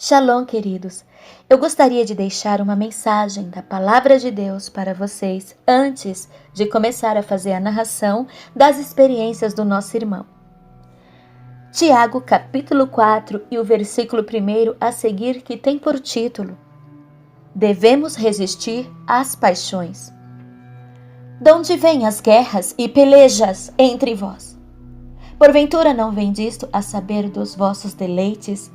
Shalom, queridos. Eu gostaria de deixar uma mensagem da Palavra de Deus para vocês antes de começar a fazer a narração das experiências do nosso irmão. Tiago, capítulo 4 e o versículo 1 a seguir, que tem por título: Devemos resistir às paixões. Donde vêm as guerras e pelejas entre vós? Porventura não vem disto a saber dos vossos deleites,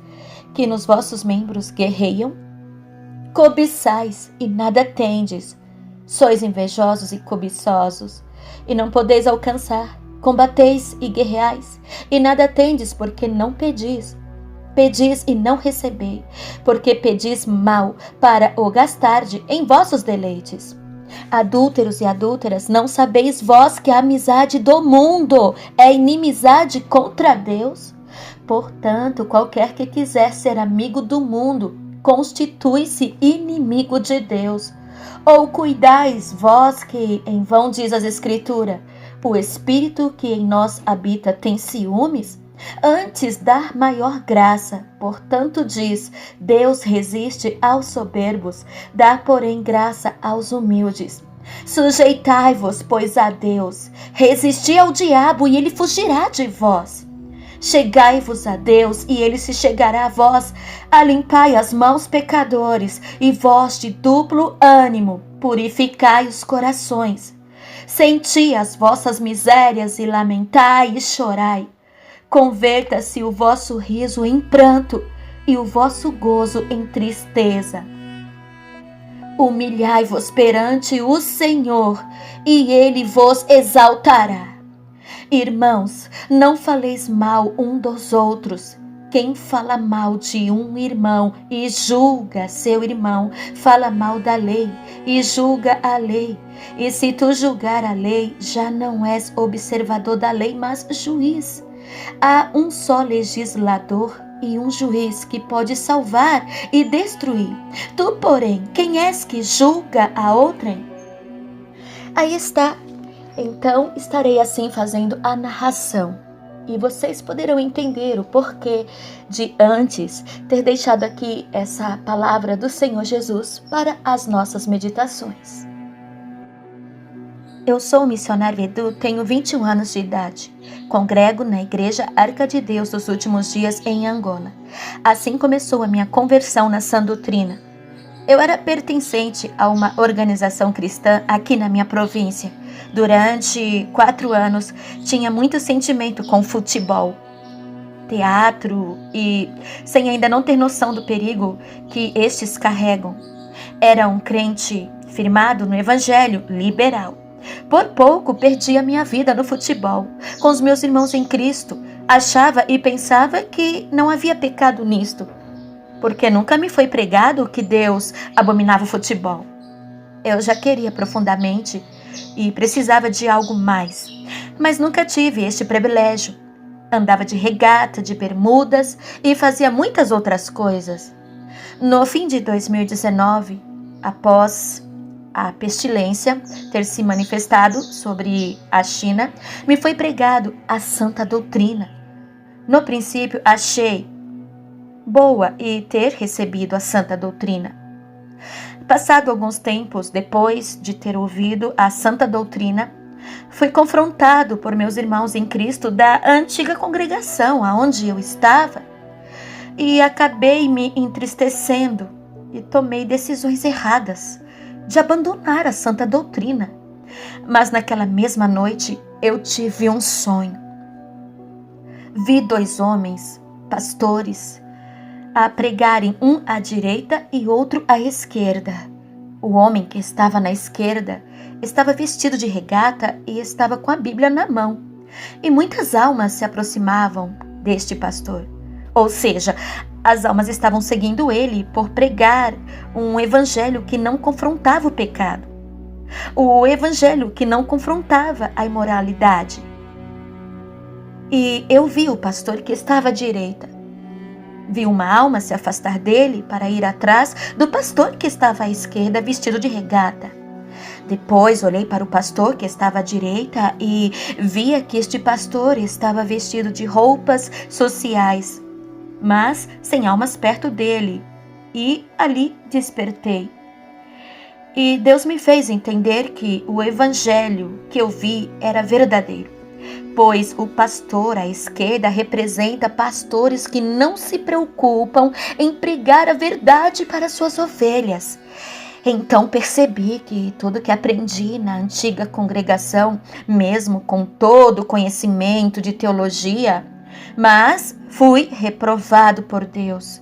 que nos vossos membros guerreiam? Cobiçais e nada tendes, sois invejosos e cobiçosos, e não podeis alcançar, combateis e guerreais, e nada tendes porque não pedis. Pedis e não recebei, porque pedis mal para o gastarde em vossos deleites. Adúlteros e adúlteras, não sabeis vós que a amizade do mundo é inimizade contra Deus? Portanto, qualquer que quiser ser amigo do mundo, constitui-se inimigo de Deus. Ou cuidais vós que, em vão diz as Escrituras, o Espírito que em nós habita tem ciúmes? Antes dá maior graça, portanto diz, Deus resiste aos soberbos, dá porém graça aos humildes. Sujeitai-vos, pois, a Deus, resisti ao diabo e ele fugirá de vós. Chegai-vos a Deus, e ele se chegará a vós. Alimpai as mãos, pecadores, e vós de duplo ânimo, purificai os corações. Senti as vossas misérias, e lamentai e chorai. Converta-se o vosso riso em pranto, e o vosso gozo em tristeza. Humilhai-vos perante o Senhor, e ele vos exaltará. Irmãos, não faleis mal um dos outros. Quem fala mal de um irmão e julga seu irmão, fala mal da lei e julga a lei. E se tu julgar a lei, já não és observador da lei, mas juiz. Há um só legislador e um juiz que pode salvar e destruir. Tu, porém, quem és que julga a outrem? Aí está. Então, estarei assim fazendo a narração, e vocês poderão entender o porquê de antes ter deixado aqui essa palavra do Senhor Jesus para as nossas meditações. Eu sou o missionário Edu, tenho 21 anos de idade. Congrego na Igreja Arca de Deus dos Últimos Dias em Angola. Assim começou a minha conversão na sã doutrina. Eu era pertencente a uma organização cristã aqui na minha província. Durante 4 anos, tinha muito sentimento com futebol, teatro e sem ainda não ter noção do perigo que estes carregam. Era um crente firmado no evangelho liberal. Por pouco perdi a minha vida no futebol, com os meus irmãos em Cristo. Achava e pensava que não havia pecado nisto, porque nunca me foi pregado que Deus abominava o futebol. Eu já queria profundamente e precisava de algo mais, mas nunca tive este privilégio. Andava de regata, de bermudas e fazia muitas outras coisas. No fim de 2019, após a pestilência ter se manifestado sobre a China, me foi pregado a santa doutrina. No princípio, achei boa e ter recebido a santa doutrina. Passado alguns tempos depois de ter ouvido a santa doutrina, fui confrontado por meus irmãos em Cristo da antiga congregação aonde eu estava e acabei me entristecendo e tomei decisões erradas de abandonar a santa doutrina. Mas naquela mesma noite eu tive um sonho. Vi 2 homens, pastores, a pregarem, um à direita e outro à esquerda. O homem que estava na esquerda estava vestido de regata e estava com a Bíblia na mão. E muitas almas se aproximavam deste pastor. Ou seja, as almas estavam seguindo ele por pregar um evangelho que não confrontava o pecado. O evangelho que não confrontava a imoralidade. E eu vi o pastor que estava à direita. Vi uma alma se afastar dele para ir atrás do pastor que estava à esquerda, vestido de regata. Depois olhei para o pastor que estava à direita e via que este pastor estava vestido de roupas sociais. mas sem almas perto dele. E ali despertei. E Deus me fez entender que o evangelho que eu vi era verdadeiro, pois o pastor à esquerda representa pastores que não se preocupam em pregar a verdade para suas ovelhas. Então percebi que tudo que aprendi na antiga congregação, mesmo com todo o conhecimento de teologia, mas fui reprovado por Deus.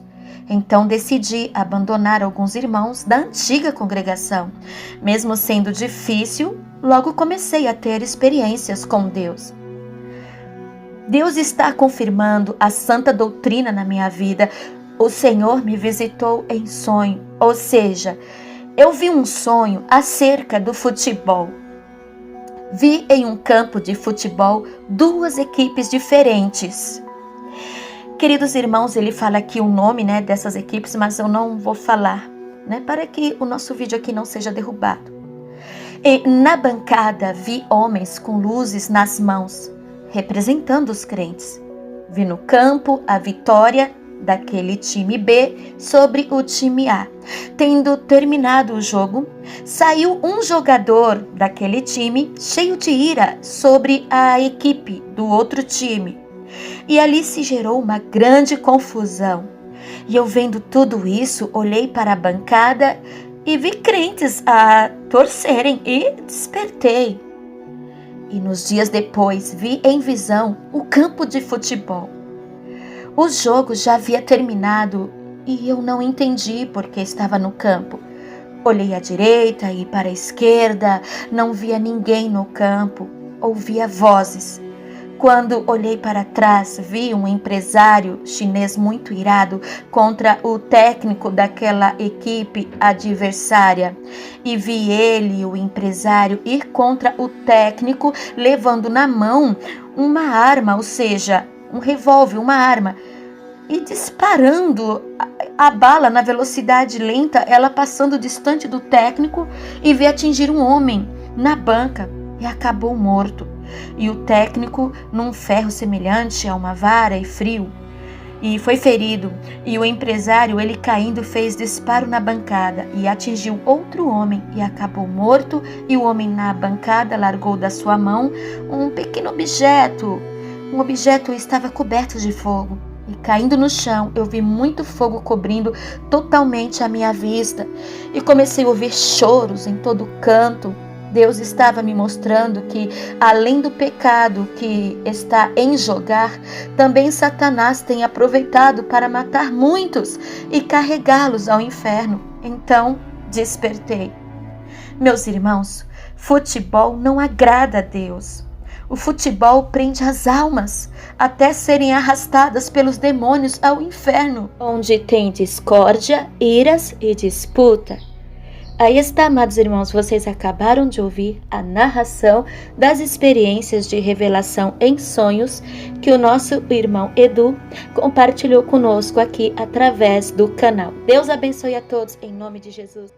Então decidi abandonar alguns irmãos da antiga congregação. Mesmo sendo difícil, logo comecei a ter experiências com Deus. Deus está confirmando a santa doutrina na minha vida. O Senhor me visitou em sonho, ou seja, eu vi um sonho acerca do futebol. Vi em um campo de futebol 2 equipes diferentes. Queridos irmãos, ele fala aqui o nome, dessas equipes, mas eu não vou falar, para que o nosso vídeo aqui não seja derrubado. E na bancada vi homens com luzes nas mãos, representando os crentes. Vi no campo a vitória daquele time B sobre o time A. Tendo terminado o jogo, saiu um jogador daquele time cheio de ira sobre a equipe do outro time. E ali se gerou uma grande confusão. E eu vendo tudo isso, olhei para a bancada e vi crentes a torcerem e despertei. E nos dias depois vi em visão o campo de futebol. O jogo já havia terminado e eu não entendi porque estava no campo. Olhei à direita e para a esquerda, não via ninguém no campo, ouvia vozes. Quando olhei para trás, vi um empresário chinês muito irado contra o técnico daquela equipe adversária. E vi ele, o empresário, ir contra o técnico, levando na mão uma arma, ou seja, um revólver, uma arma, e disparando a bala na velocidade lenta, ela passando distante do técnico e veio atingir um homem na banca e acabou morto. E o técnico, num ferro semelhante a uma vara e frio, e foi ferido. E o empresário, ele caindo, fez disparo na bancada e atingiu outro homem e acabou morto. E o homem na bancada largou da sua mão um pequeno objeto. Um objeto estava coberto de fogo. E caindo no chão, eu vi muito fogo cobrindo totalmente a minha vista. E comecei a ouvir choros em todo canto. Deus estava me mostrando que, além do pecado que está em jogar, também Satanás tem aproveitado para matar muitos e carregá-los ao inferno. Então, despertei. Meus irmãos, futebol não agrada a Deus. O futebol prende as almas até serem arrastadas pelos demônios ao inferno, onde tem discórdia, iras e disputa. Aí está, amados irmãos, vocês acabaram de ouvir a narração das experiências de revelação em sonhos que o nosso irmão Edu compartilhou conosco aqui através do canal. Deus abençoe a todos em nome de Jesus.